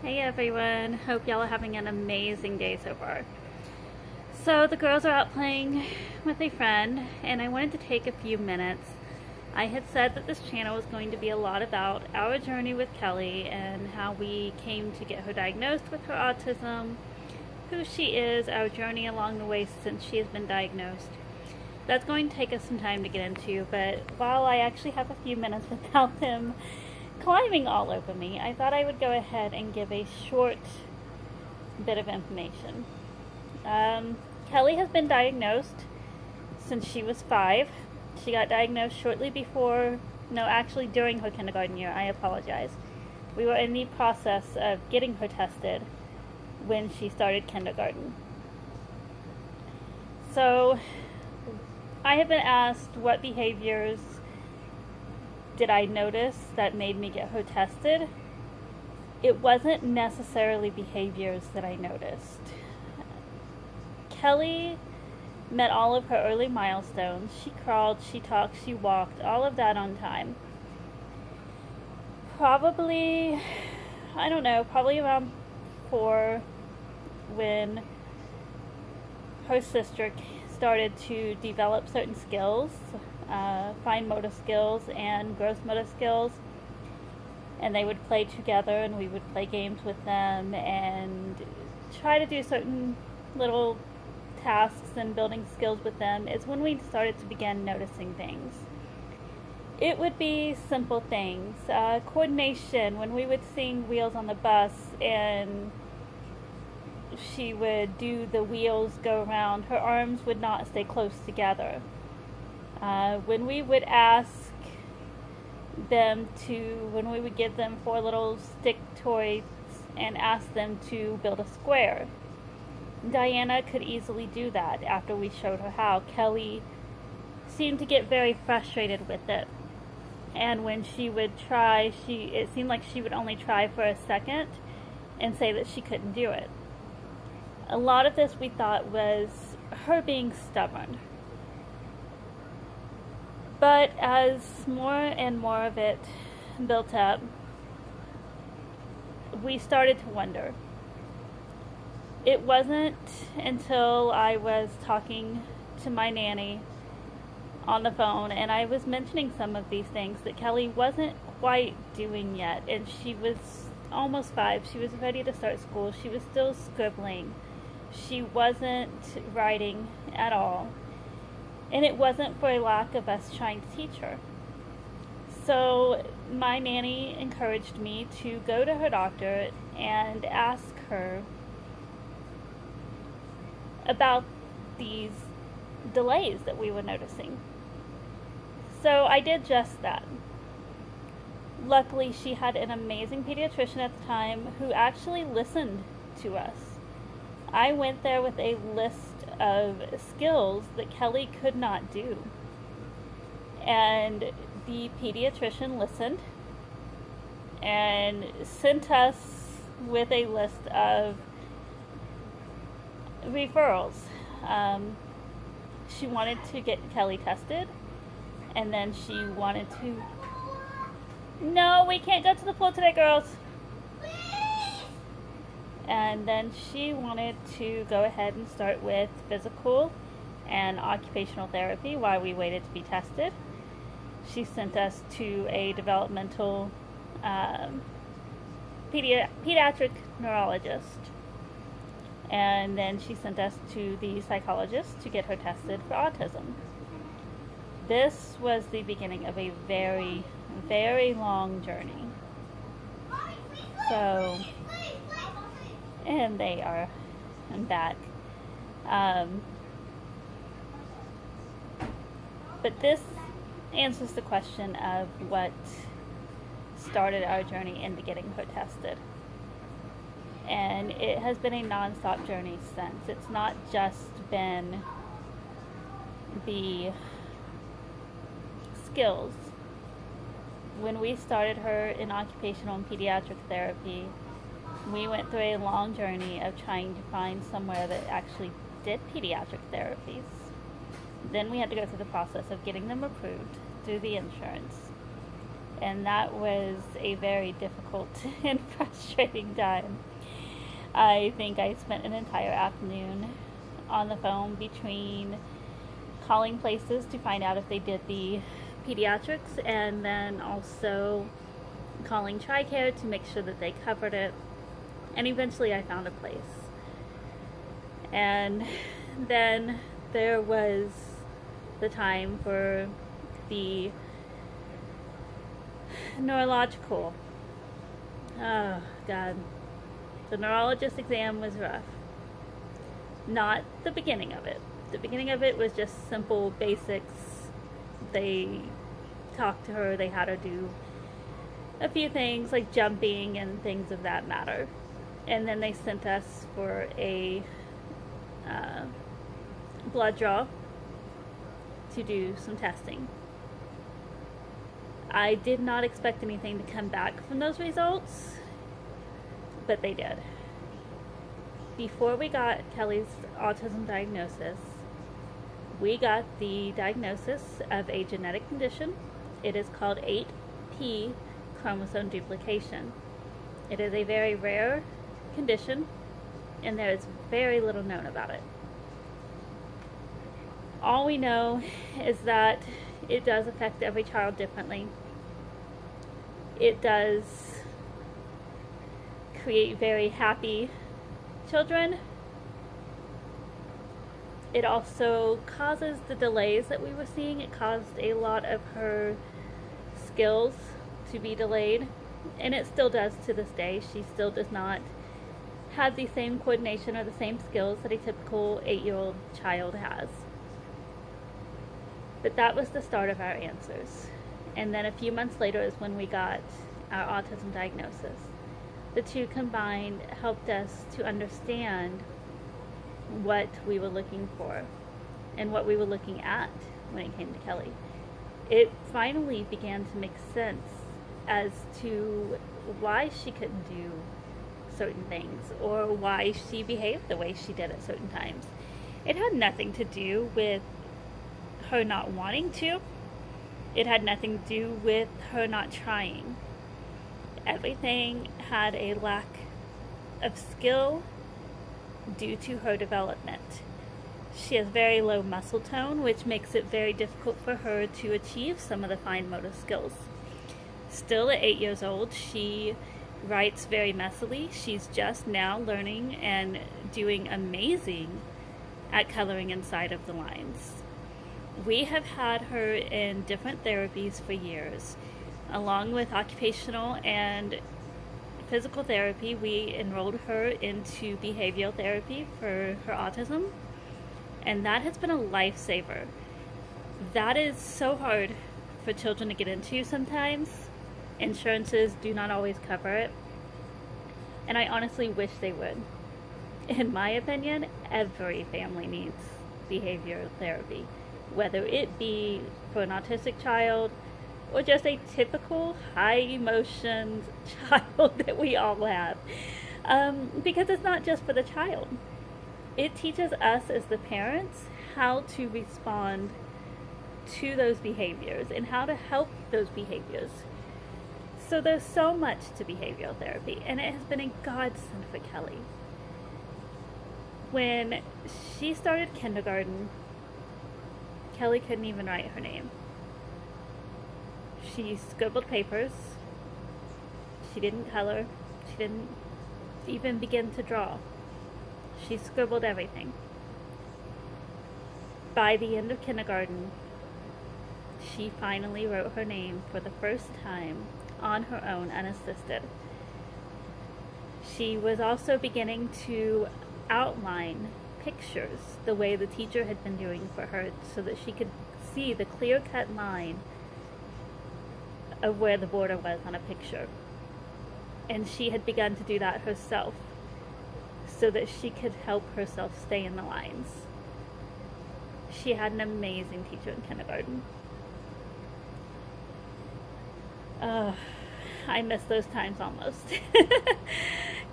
Hey everyone, hope y'all are having an amazing day so far. So the girls are out playing with a friend and I wanted to take a few minutes. I had said that this channel was going to be a lot about our journey with Kelly and how we came to get her diagnosed with her autism, who she is, our journey along the way since she has been diagnosed. That's going to take us some time to get into, but while I actually have a few minutes without them climbing all over me, I thought I would go ahead and give a short bit of information. Kelly has been diagnosed since she was 5. She got diagnosed shortly before, no, actually during her kindergarten year. I apologize. We were in the process of getting her tested when she started kindergarten. So I have been asked what behaviors did I notice that made me get her tested. It wasn't necessarily behaviors that I noticed. Kelly met all of her early milestones. She crawled, she talked, she walked, all of that on time. Probably, I don't know, probably around 4 when her sister started to develop certain skills, fine motor skills and gross motor skills, and they would play together and we would play games with them and try to do certain little tasks and building skills with them. It's when we started to begin noticing things. It would be simple things, coordination, when we would sing Wheels on the Bus and she would do the wheels go around, her arms would not stay close together. When we would ask them to, when we would give them 4 little stick toys and ask them to build a square, Diana could easily do that after we showed her how. Kelly seemed to get very frustrated with it. And when she would try, it seemed like she would only try for a second and say that she couldn't do it. A lot of this we thought was her being stubborn. But as more and more of it built up, we started to wonder. It wasn't until I was talking to my nanny on the phone and I was mentioning some of these things that Kelly wasn't quite doing yet, and she was almost 5. She was ready to start school. She was still scribbling. She wasn't writing at all. And it wasn't for a lack of us trying to teach her. So my nanny encouraged me to go to her doctor and ask her about these delays that we were noticing. So I did just that. Luckily, she had an amazing pediatrician at the time who actually listened to us. I went there with a list of skills that Kelly could not do. And the pediatrician listened and sent us with a list of referrals. She wanted to get Kelly tested, and then she wanted to... No, we can't go to the pool today, girls. And then she wanted to go ahead and start with physical and occupational therapy while we waited to be tested. She sent us to a developmental pediatric neurologist. And then she sent us to the psychologist to get her tested for autism. This was the beginning of a very, very long journey. So... and they are back. But this answers the question of what started our journey into getting her tested. And it has been a non-stop journey since. It's not just been the skills. When we started her in occupational and pediatric therapy, we went through a long journey of trying to find somewhere that actually did pediatric therapies. Then we had to go through the process of getting them approved through the insurance. And that was a very difficult and frustrating time. I think I spent an entire afternoon on the phone between calling places to find out if they did the pediatrics, and then also calling TRICARE to make sure that they covered it. And eventually I found a place. And then there was the time for the neurological. Oh, God. The neurologist exam was rough. Not the beginning of it. The beginning of it was just simple basics. They talked to her, they had her do a few things like jumping and things of that matter. And then they sent us for a blood draw to do some testing. I did not expect anything to come back from those results, but they did. Before we got Kelly's autism diagnosis, we got the diagnosis of a genetic condition. It is called 8p chromosome duplication. It is a very rare condition, and there is very little known about it. All we know is that it does affect every child differently. It does create very happy children. It also causes the delays that we were seeing. It caused a lot of her skills to be delayed, and it still does to this day. She still does not have the same coordination or the same skills that a typical 8-year-old child has. But that was the start of our answers. And then a few months later is when we got our autism diagnosis. The two combined helped us to understand what we were looking for and what we were looking at when it came to Kelly. It finally began to make sense as to why she couldn't do certain things or why she behaved the way she did at certain times. It had nothing to do with her not wanting to. It had nothing to do with her not trying. Everything had a lack of skill due to her development. She has very low muscle tone, which makes it very difficult for her to achieve some of the fine motor skills. Still at 8 years old, she writes very messily. She's just now learning and doing amazing at coloring inside of the lines. We have had her in different therapies for years. Along with occupational and physical therapy, we enrolled her into behavioral therapy for her autism, and that has been a lifesaver. That is so hard for children to get into sometimes. Insurances do not always cover it, and I honestly wish they would. In my opinion, every family needs behavioral therapy, whether it be for an autistic child or just a typical high emotions child that we all have. Because it's not just for the child. It teaches us as the parents how to respond to those behaviors and how to help those behaviors. So there's so much to behavioral therapy, and it has been a godsend for Kelly. When she started kindergarten, Kelly couldn't even write her name. She scribbled papers. She didn't color. She didn't even begin to draw. She scribbled everything. By the end of kindergarten, she finally wrote her name for the first time on her own, unassisted. She was also beginning to outline pictures the way the teacher had been doing for her so that she could see the clear-cut line of where the border was on a picture. And she had begun to do that herself so that she could help herself stay in the lines. She had an amazing teacher in kindergarten. I miss those times almost.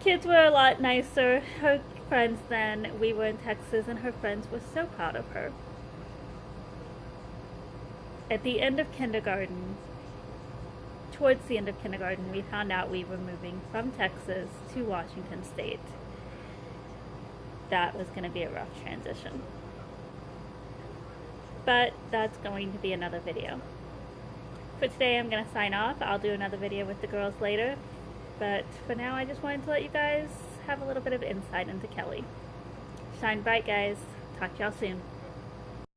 Kids were a lot nicer. Her friends then, we were in Texas, and her friends were so proud of her. At the end of kindergarten, towards the end of kindergarten, we found out we were moving from Texas to Washington State. That was going to be a rough transition. But that's going to be another video. For today, I'm going to sign off. I'll do another video with the girls later. But for now, I just wanted to let you guys have a little bit of insight into Kelly. Shine bright, guys. Talk to y'all soon.